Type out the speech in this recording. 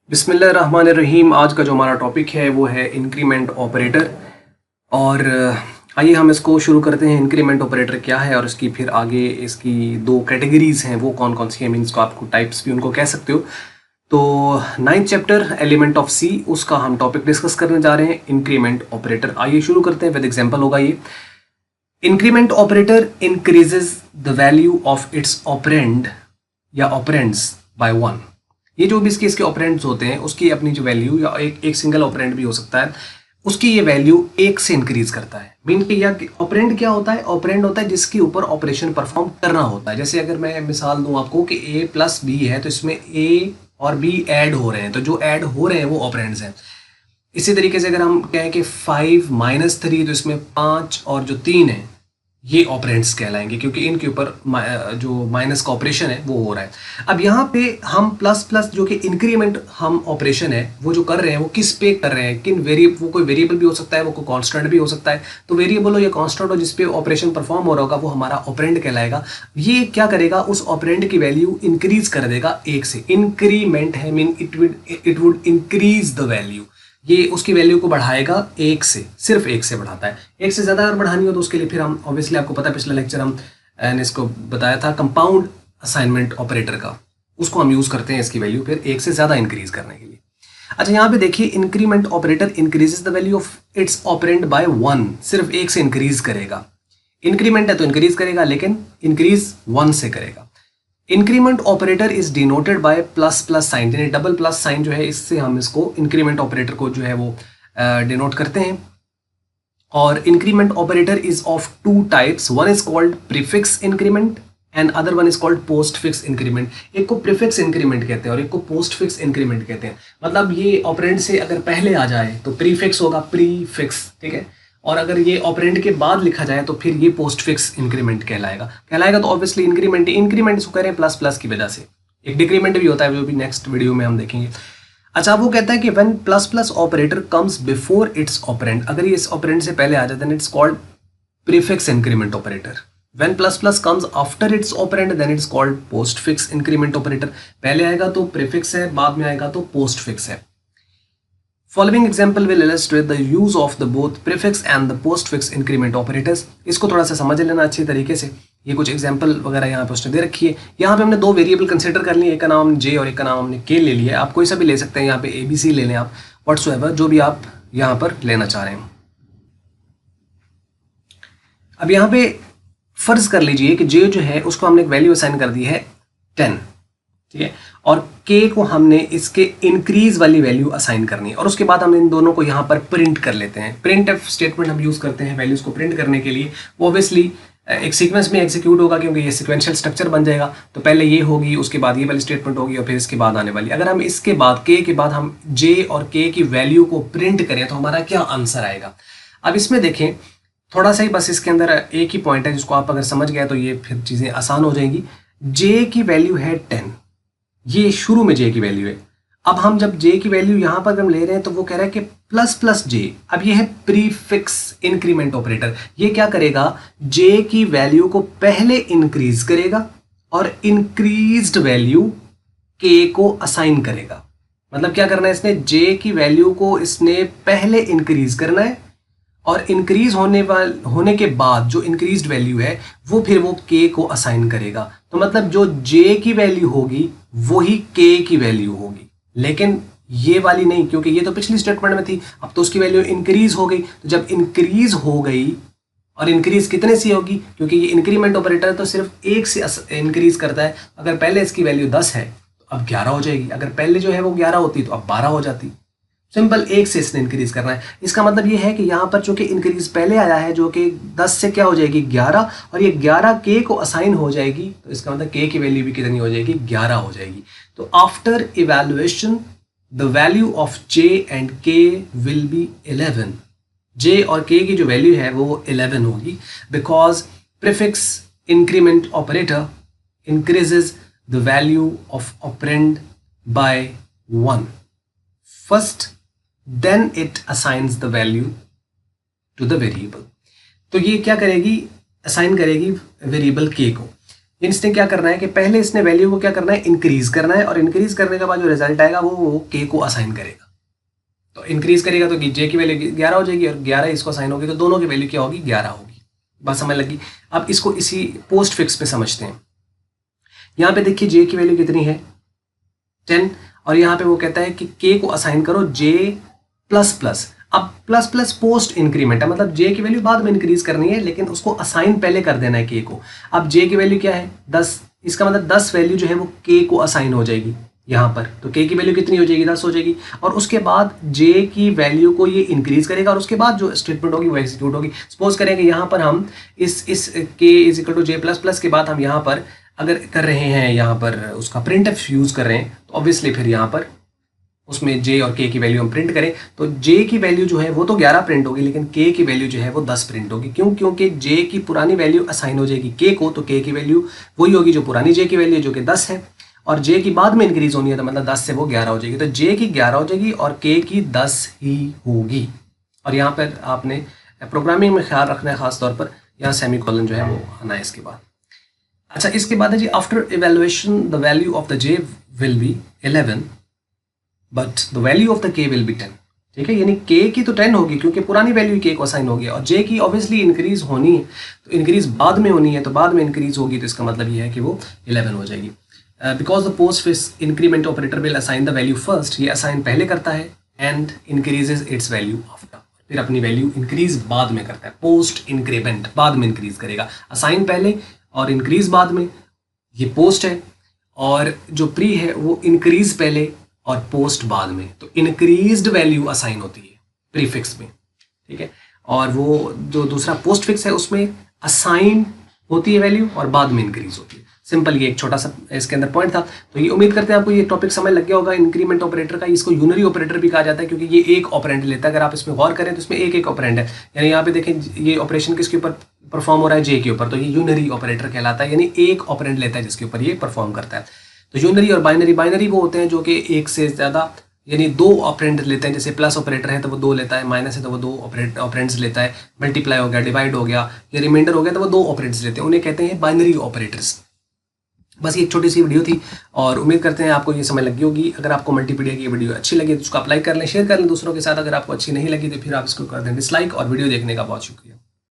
बिस्मिल्लाहिर्रहमानिर्रहीम। आज का जो हमारा टॉपिक है वो है इंक्रीमेंट ऑपरेटर। और आइए हम इसको शुरू करते हैं। इंक्रीमेंट ऑपरेटर क्या है और इसकी फिर आगे इसकी दो कैटेगरीज हैं वो कौन कौन सी हैं, मीन्स को आपको टाइप्स भी उनको कह सकते हो। तो 9th चैप्टर एलिमेंट ऑफ सी, उसका हम टॉपिक डिस्कस करने जा रहे हैं, इंक्रीमेंट ऑपरेटर। आइए शुरू करते हैं विद एग्जाम्पल होगा ये। Increment operator increases the value of its operand या ऑपरेंड्स बाय 1। ये जो भी इसके ऑपरेंड्स होते हैं उसकी अपनी जो वैल्यू, या एक सिंगल ऑपरेंड भी हो सकता है, उसकी ये वैल्यू 1 से इंक्रीज करता है। मीन कि या ऑपरेंड क्या होता है? ऑपरेंड होता है जिसके ऊपर ऑपरेशन परफॉर्म करना होता है। जैसे अगर मैं मिसाल दूं आपको कि a प्लस बी है तो इसमें a और b ऐड हो रहे हैं, तो जो ऐड हो रहे हैं वो ऑपरेंड्स हैं। इसी तरीके से अगर हम कहें कि 5 माइनस 3, तो इसमें 5 और जो 3 है ये ऑपरेंड्स कहलाएंगे, क्योंकि इनके ऊपर जो माइनस का ऑपरेशन है वो हो रहा है। अब यहाँ पे हम प्लस प्लस जो कि इंक्रीमेंट हम ऑपरेशन है वो जो कर रहे हैं वो किस पे कर रहे हैं, किन वेरिएबल, वो कोई वेरिएबल भी हो सकता है, वो कोई कांस्टेंट भी हो सकता है। तो वेरिएबल हो या कांस्टेंट हो जिस पे ऑपरेशन परफॉर्म हो रहा होगा वो हमारा ऑपरेंड कहलाएगा। ये क्या करेगा? उस ऑपरेंड की वैल्यू इंक्रीज कर देगा 1 से। इंक्रीमेंट है mean it would increase the value. ये उसकी वैल्यू को बढ़ाएगा 1 से, सिर्फ 1 से बढ़ाता है। 1 से ज़्यादा अगर बढ़ानी हो तो उसके लिए फिर हम ऑब्वियसली, आपको पता है पिछला लेक्चर ने इसको बताया था कंपाउंड असाइनमेंट ऑपरेटर का, उसको हम यूज़ करते हैं इसकी वैल्यू फिर 1 से ज़्यादा इंक्रीज करने के लिए। अच्छा, यहाँ पे देखिए, increment operator increases the value of its operand by 1, सिर्फ 1 से इंक्रीज करेगा। इंक्रीमेंट है तो इंक्रीज करेगा, लेकिन इंक्रीज 1 से करेगा। Increment operator is denoted by plus plus sign, यानी डबल प्लस साइन जो है इससे हम इसको इंक्रीमेंट ऑपरेटर को जो है वो डिनोट करते हैं। और increment operator is of 2 types, one is called prefix increment and other one is called postfix increment. एक को प्रीफिक्स इंक्रीमेंट कहते हैं और एक को पोस्ट फिक्स इंक्रीमेंट कहते हैं। मतलब ये ऑपरेंड से अगर पहले आ जाए तो प्रीफिक्स होगा, प्रीफिक्स, ठीक है। और अगर ये ऑपरेंड के बाद लिखा जाए तो फिर ये पोस्ट फिक्स इंक्रीमेंट कहलाएगा। तो ऑब्वियसली इंक्रीमेंट इसको कह रहे हैं प्लस प्लस की वजह से। एक डिक्रीमेंट भी होता है जो भी नेक्स्ट वीडियो में हम देखेंगे। अच्छा, वो कहता है कि when plus plus operator comes before its operand, अगर ये इस ऑपरेंड से पहले आ जाए then it's called prefix increment operator. When plus plus comes after its operand then it's called postfix increment operator. पहले आएगा तो प्रीफिक्स है, बाद में आएगा तो पोस्ट फिक्स है। Following example will illustrate the use of the both prefix and the postfix increment operators। इसको थोड़ा सा समझ लेना अच्छी तरीके से। ये कुछ एग्जाम्पल वगैरह यहाँ पे उसने दे रखी है। यहाँ पे हमने 2 वेरिएबल कंसिडर कर लिए, एक का नाम हमने जे और एक का नाम हमने के ले लिया है। आप कोई सा भी ले सकते हैं, यहाँ पे ABC ले लें आप, व्हाट्सोएवर जो भी आप यहाँ पर लेना चाह रहे हैं। अब यहाँ पे फर्ज कर लीजिए कि जे जो है उसको हमने एक वैल्यू असाइन कर दी है 10, ठीक है, और k को हमने इसके इंक्रीज वाली वैल्यू असाइन करनी है। और उसके बाद हम इन दोनों को यहाँ पर प्रिंट कर लेते हैं। प्रिंट एफ स्टेटमेंट हम यूज करते हैं वैल्यूज को प्रिंट करने के लिए। वो ऑब्वियसली एक सीक्वेंस में एग्जीक्यूट होगा, क्योंकि ये सीक्वेंशियल स्ट्रक्चर बन जाएगा। तो पहले ये होगी, उसके बाद ये वाली स्टेटमेंट होगी और फिर इसके बाद आने वाली। अगर हम इसके बाद k के बाद हम j और k की वैल्यू को प्रिंट करें तो हमारा क्या आंसर आएगा? अब इसमें देखें थोड़ा सा ही, बस इसके अंदर एक ही पॉइंट है जिसको आप अगर समझ गए तो ये फिर चीज़ें आसान हो जाएंगी। j की वैल्यू है 10, ये शुरू में j की वैल्यू है। अब हम जब j की वैल्यू यहां पर हम ले रहे हैं तो वो कह रहा है कि प्लस प्लस j। अब ये है प्रीफिक्स इंक्रीमेंट ऑपरेटर। ये क्या करेगा? j की वैल्यू को पहले इंक्रीज करेगा और इंक्रीज्ड वैल्यू k को असाइन करेगा। मतलब क्या करना है इसने? j की वैल्यू को इसने पहले इंक्रीज करना है और इंक्रीज होने के बाद जो इंक्रीज्ड वैल्यू है वो फिर वो k को असाइन करेगा। तो मतलब जो j की वैल्यू होगी वही k की वैल्यू होगी, लेकिन ये वाली नहीं, क्योंकि ये तो पिछली स्टेटमेंट में थी। अब तो उसकी वैल्यू इंक्रीज हो गई। तो जब इंक्रीज हो गई, और इंक्रीज कितने से होगी? क्योंकि ये इंक्रीमेंट ऑपरेटर तो सिर्फ 1 से इंक्रीज करता है। अगर पहले इसकी वैल्यू 10 है तो अब 11 हो जाएगी। अगर पहले जो है वो 11 होती तो अब 12 हो जाती। सिंपल 1 से इसने इंक्रीज करना है। इसका मतलब ये है कि यहाँ पर जो कि इंक्रीज पहले आया है, जो कि 10 से क्या हो जाएगी 11, और ये 11 k को असाइन हो जाएगी। तो इसका मतलब k की वैल्यू भी कितनी हो जाएगी? 11 हो जाएगी। तो after evaluation the value of j and k will be 11। j और k की जो वैल्यू है वो 11 होगी, because prefix increment operator increases the value of operand by 1 first, then it assigns the value to the variable। तो ये क्या करेगी? असाइन करेगी वेरिएबल k को। इसने क्या करना है कि पहले इसने वैल्यू को क्या करना है, इंक्रीज करना है, और इंक्रीज करने के बाद जो रिजल्ट आएगा वो के को असाइन करेगा। तो इंक्रीज करेगा तो जे की वैल्यू 11 हो जाएगी, और 11 इसको असाइन होगी, तो दोनों की वैल्यू क्या होगी, 11 होगी। बात समझ लगी। अब इसको इसी पोस्ट फिक्स पे समझते हैं। यहाँ पे देखिए जे की वैल्यू कितनी है, 10, और यहाँ पे वो कहता है कि के को असाइन करो जे प्लस प्लस। अब प्लस प्लस पोस्ट इंक्रीमेंट है, मतलब जे की वैल्यू बाद में इंक्रीज करनी है, लेकिन उसको असाइन पहले कर देना है के को। अब जे की वैल्यू क्या है, 10, इसका मतलब 10 वैल्यू जो है वो के को असाइन हो जाएगी यहाँ पर। तो के की वैल्यू कितनी हो जाएगी, 10 हो जाएगी, और उसके बाद जे की वैल्यू को ये इंक्रीज करेगा, और उसके बाद जो स्टेटमेंट होगी वो एग्जीक्यूट होगी। सपोज करेंगे यहाँ पर हम इस के is equal to J plus plus के बाद हम यहाँ पर अगर कर रहे हैं, यहाँ पर उसका प्रिंट एफ यूज कर रहे हैं, तो ऑब्वियसली फिर यहाँ पर उसमें जे और के की वैल्यू हम प्रिंट करें, तो जे की वैल्यू जो है वो तो 11 प्रिंट होगी, लेकिन के की वैल्यू जो है वो 10 प्रिंट होगी। क्यों? क्योंकि जे की पुरानी वैल्यू असाइन हो जाएगी के को, तो के की वैल्यू वही होगी जो पुरानी जे की वैल्यू जो कि 10 है, और जे की बाद में इंक्रीज होनी है, तो मतलब 10 से वो 11 हो जाएगी। तो जे की 11 हो जाएगी और के की 10 ही होगी। और यहाँ पर आपने प्रोग्रामिंग में ख्याल रखना है खास तौर पर, यहाँ सेमीकोलन जो है वो आना है इसके बाद। अच्छा, इसके बाद है जी, after evaluation the value of the J will be 11 but the value of the K will be 10। ठीक है, यानी के की तो 10 होगी क्योंकि पुरानी वैल्यू के को असाइन हो गया, और जे की ऑब्वियसली इंक्रीज होनी है, तो इंक्रीज बाद में होनी है, तो बाद में इंक्रीज होगी, तो इसका मतलब ये है कि वो 11 हो जाएगी। Because the post fix increment operator will assign the value first, ये असाइन पहले करता है, and increases it's value after, फिर अपनी वैल्यू इंक्रीज बाद में करता है। पोस्ट इंक्रीमेंट बाद में इंक्रीज करेगा, असाइन पहले और इंक्रीज बाद में, ये पोस्ट है, और जो प्री है वो इंक्रीज पहले और पोस्ट बाद में। तो इंक्रीज्ड वैल्यू असाइन होती है प्रीफिक्स में, ठीक है, और वो जो दूसरा पोस्ट फिक्स है उसमें असाइन होती है वैल्यू और बाद में इंक्रीज होती है। सिंपल, ये एक छोटा सा इसके अंदर पॉइंट था। तो ये उम्मीद करते हैं आपको ये टॉपिक समझ लग गया होगा। इंक्रीमेंट ऑपरेटर का, इसको यूनरी ऑपरेटर भी कहा जाता है क्योंकि ये एक ऑपरेंड लेता है। अगर आप इसमें गौर करें तो इसमें एक एक ऑपरेंड है, यानी यहाँ पे देखें ये ऑपरेशन किसके ऊपर परफॉर्म हो रहा है, जे के ऊपर, तो ये यूनरी ऑपरेटर कहलाता है, यानी एक ऑपरेंड लेता है जिसके ऊपर ये परफॉर्म करता है। तो यूनरी और बाइनरी वो होते हैं जो कि एक से ज़्यादा, यानी दो ऑपरेंड लेते हैं। जैसे प्लस ऑपरेटर है तो वो 2 लेता है, माइनस है तो वो 2 ऑपरेंड्स लेता है, मल्टीप्लाई हो गया, डिवाइड हो गया, या रिमाइंडर हो गया, तो वो 2 ऑपरेंड्स लेते हैं, उन्हें कहते हैं बाइनरी ऑपरेटर्स। बस ये एक छोटी सी वीडियो थी और उम्मीद करते हैं आपको ये समझ लगी होगी। अगर आपको मल्टीपीडिया की वीडियो अच्छी लगी तो उसको अप्लाई कर लें, शेयर कर लें दूसरों के साथ। अगर आपको अच्छी नहीं लगी तो फिर आप इसको कर दें डिसलाइक। और वीडियो देखने का बहुत शुक्रिया।